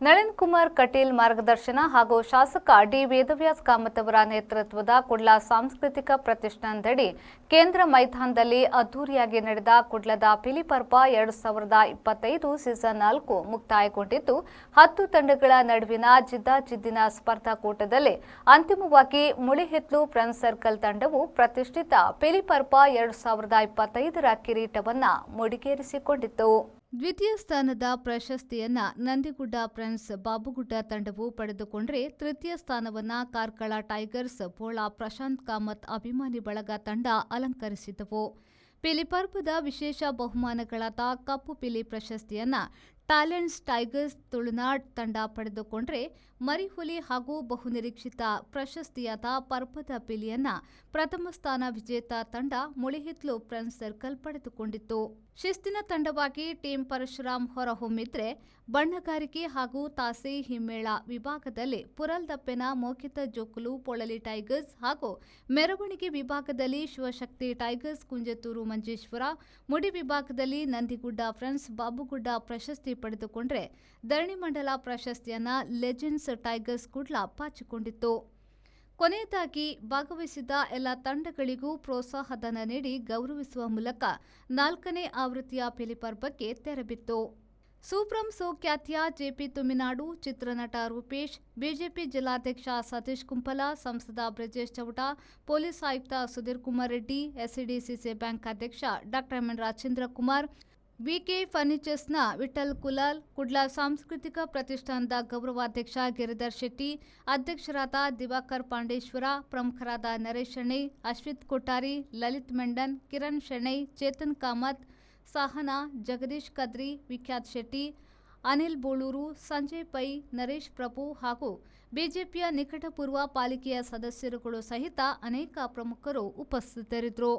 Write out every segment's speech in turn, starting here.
ನಳಿನ್ ಕುಮಾರ್ ಕಟೀಲ್ ಮಾರ್ಗದರ್ಶನ ಹಾಗೂ ಶಾಸಕ ಡಿ ವೇದವ್ಯಾಸ್ ಕಾಮತ್ ಅವರ ನೇತೃತ್ವದ ಕುಡ್ಲ ಸಾಂಸ್ಕೃತಿಕ ಪ್ರತಿಷ್ಠಾನದಡಿ ಕೇಂದ್ರ ಮೈದಾನದಲ್ಲಿ ಅದ್ದೂರಿಯಾಗಿ ನಡೆದ ಕುಡ್ಲದ ಪಿಲಿಪರ್ವ 2025 ಸೀಸನ್ 4 ಮುಕ್ತಾಯಗೊಂಡಿದ್ದು 10 ತಂಡಗಳ ನಡುವಿನ ಜಿದ್ದಾಜಿದ್ದಿನ ಸ್ಪರ್ಧಾಕೂಟದಲ್ಲಿ ಅಂತಿಮವಾಗಿ ಮುಳಿಹಿತ್ಲು ಫ್ರೆಂಡ್ಸ್ ಸರ್ಕಲ್ ತಂಡವು ಪ್ರತಿಷ್ಠಿತ ಪಿಲಿಪರ್ವ 2025ರ ಕಿರೀಟವನ್ನು ಮುಡಿಗೇರಿಸಿಕೊಂಡಿತು. ದ್ವಿತೀಯ ಸ್ಥಾನದ ಪ್ರಶಸ್ತಿಯನ್ನ ನಂದಿಗುಡ್ಡ ಫ್ರೆಂಡ್ಸ್ ಬಾಬುಗುಡ್ಡ ತಂಡವು ಪಡೆದುಕೊಂಡರೆ ತೃತೀಯ ಸ್ಥಾನವನ್ನ ಕಾರ್ಕಳ ಟೈಗರ್ಸ್ ಬೋಳ ಪ್ರಶಾಂತ್ ಕಾಮತ್ ಅಭಿಮಾನಿ ಬಳಗ ತಂಡ ಅಲಂಕರಿಸಿದವು. ಪಿಲಿಪರ್ವದ ವಿಶೇಷ ಬಹುಮಾನಗಳಾದ ಕಪ್ಪು ಪಿಲಿ ಪ್ರಶಸ್ತಿಯನ್ನ ಟ್ಯಾಲೆಂಟ್ಸ್ ಟೈಗರ್ಸ್ ತುಳುನಾಡ್ ತಂಡ ಪಡೆದುಕೊಂಡರೆ ಮರಿಹುಲಿ ಹಾಗೂ ಬಹುನಿರೀಕ್ಷಿತ ಪ್ರಶಸ್ತಿಯಾದ ಪರ್ವದ ಪಿಲಿಯನ್ನ ಪ್ರಥಮ ಸ್ಥಾನ ವಿಜೇತ ತಂಡ ಮುಳಿಹಿತ್ಲು ಫ್ರೆಂಡ್ಸ್ ಸರ್ಕಲ್ ಪಡೆದುಕೊಂಡಿತ್ತು. ಶಿಸ್ತಿನ ತಂಡವಾಗಿ ಟೀಂ ಪರಶುರಾಮ್ ಹೊರಹೊಮ್ಮಿದ್ರೆ ಬಣ್ಣಗಾರಿಕೆ ಹಾಗೂ ತಾಸೆ ಹಿಮ್ಮೇಳ ವಿಭಾಗದಲ್ಲಿ ಪುರಲ್ದಪ್ಪೆನ ಮೋಕಿತ ಜೋಕುಲು ಪೊಳಲಿ ಟೈಗರ್ಸ್ ಹಾಗೂ ಮೆರವಣಿಗೆ ವಿಭಾಗದಲ್ಲಿ ಶಿವಶಕ್ತಿ ಟೈಗರ್ಸ್ ಕುಂಜತೂರು ಮಂಜೇಶ್ವರ, ಮುಡಿ ವಿಭಾಗದಲ್ಲಿ ನಂದಿಗುಡ್ಡ ಫ್ರೆಂಡ್ಸ್ ಬಾಬುಗುಡ್ಡ ಪ್ರಶಸ್ತಿ ಪಡೆದುಕೊಂಡರೆ ಧರಣಿ ಮಂಡಲ ಪ್ರಶಸ್ತಿಯನ್ನ ಲೆಜೆಂಡ್ಸ್ ಟೈಗರ್ಸ್ ಕುಡ್ಲ ಪಾಚಿಕೊಂಡಿತ್ತು. ಕೊನೆಯದಾಗಿ ಭಾಗವಹಿಸಿದ ಎಲ್ಲ ತಂಡಗಳಿಗೂ ಪ್ರೋತ್ಸಾಹಧನ ನೀಡಿ ಗೌರವಿಸುವ ಮೂಲಕ 4ನೇ ಆವೃತ್ತಿಯ ಪಿಲಿಪರ್ವಕ್ಕೆ ತೆರೆಬಿತ್ತು. ಸೂಪ್ರಂಸೋ ಖ್ಯಾತಿಯ ಜೆಪಿ ತುಮಿನಾಡು, ಚಿತ್ರನಟ ರೂಪೇಶ್, ಬಿಜೆಪಿ ಜಿಲ್ಲಾಧ್ಯಕ್ಷ ಸತೀಶ್ ಕುಂಪಲ, ಸಂಸದ ಬ್ರಜೇಶ್ ಚೌಟ, ಪೊಲೀಸ್ ಆಯುಕ್ತ ಸುಧೀರ್ ಕುಮಾರ್ ರೆಡ್ಡಿ, ಎಸ್ಸಿಡಿಸಿಸಿ ಬ್ಯಾಂಕ್ ಅಧ್ಯಕ್ಷ ಡಾ ಎಂ ರಾಜೇಂದ್ರ ಕುಮಾರ್, ವಿಕೆ ಫರ್ನಿಚರ್ಸ್ನ ವಿಠಲ್ ಕುಲಾಲ್, ಕುಡ್ಲ ಸಾಂಸ್ಕೃತಿಕ ಪ್ರತಿಷ್ಠಾನದ ಗೌರವಾಧ್ಯಕ್ಷ ಗಿರಿಧರ್ ಶೆಟ್ಟಿ, ಅಧ್ಯಕ್ಷರಾದ ದಿವಾಕರ್ ಪಾಂಡೇಶ್ವರ, ಪ್ರಮುಖರಾದ ನರೇಶ್ ಶೆಣೈ, ಅಶ್ವಿತ್ ಕೊಟ್ಟಾರಿ, ಲಲಿತ್ ಮೆಂಡನ್, ಕಿರಣ್ ಶೆಣೈ, ಚೇತನ್ ಕಾಮತ್, ಸಹನಾ, ಜಗದೀಶ್ ಕದ್ರಿ, ವಿಖ್ಯಾತ್ ಶೆಟ್ಟಿ, ಅನಿಲ್ ಬೋಳೂರು, ಸಂಜಯ್ ಪೈ, ನರೇಶ್ ಪ್ರಭು ಹಾಗೂ ಬಿಜೆಪಿಯ ನಿಕಟಪೂರ್ವ ಪಾಲಿಕೆಯ ಸದಸ್ಯರುಗಳು ಸಹಿತ ಅನೇಕ ಪ್ರಮುಖರು ಉಪಸ್ಥಿತರಿದ್ದರು.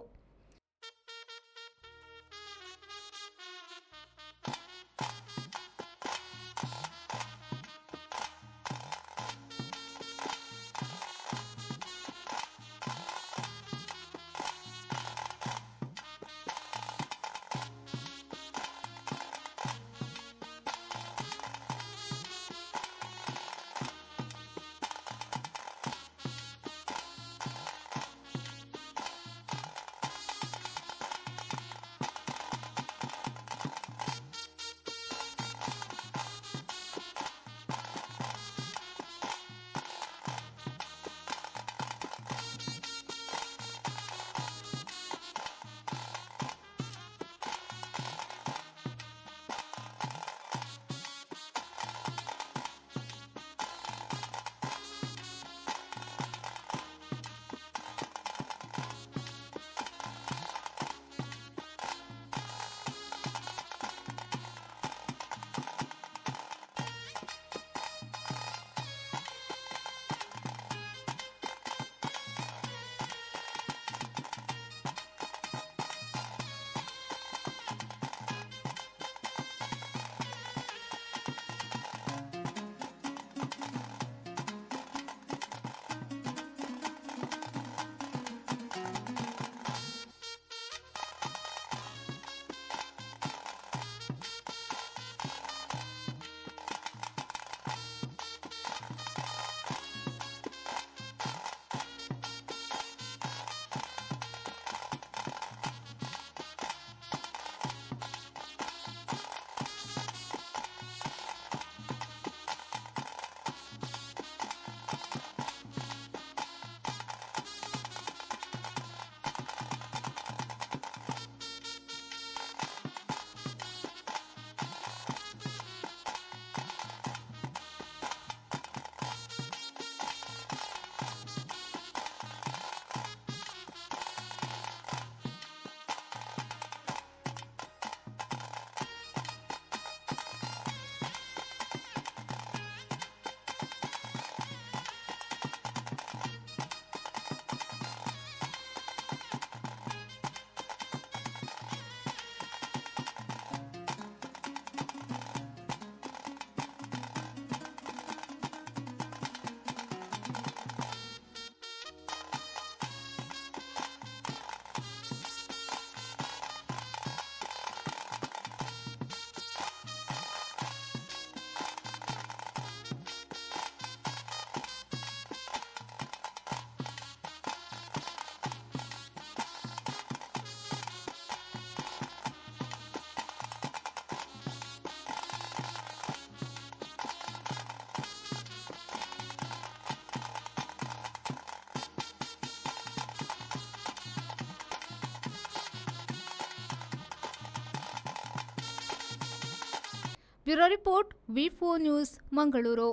ಬ್ಯೂರೋ ರಿಪೋರ್ಟ್ ವಿ4 news Mangaluru.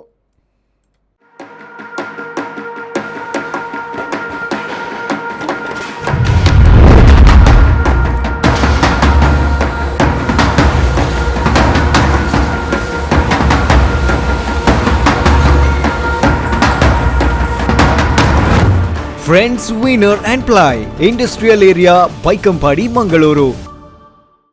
Friends Winner and Ply, Industrial Area, Baikampadi, Mangaluru.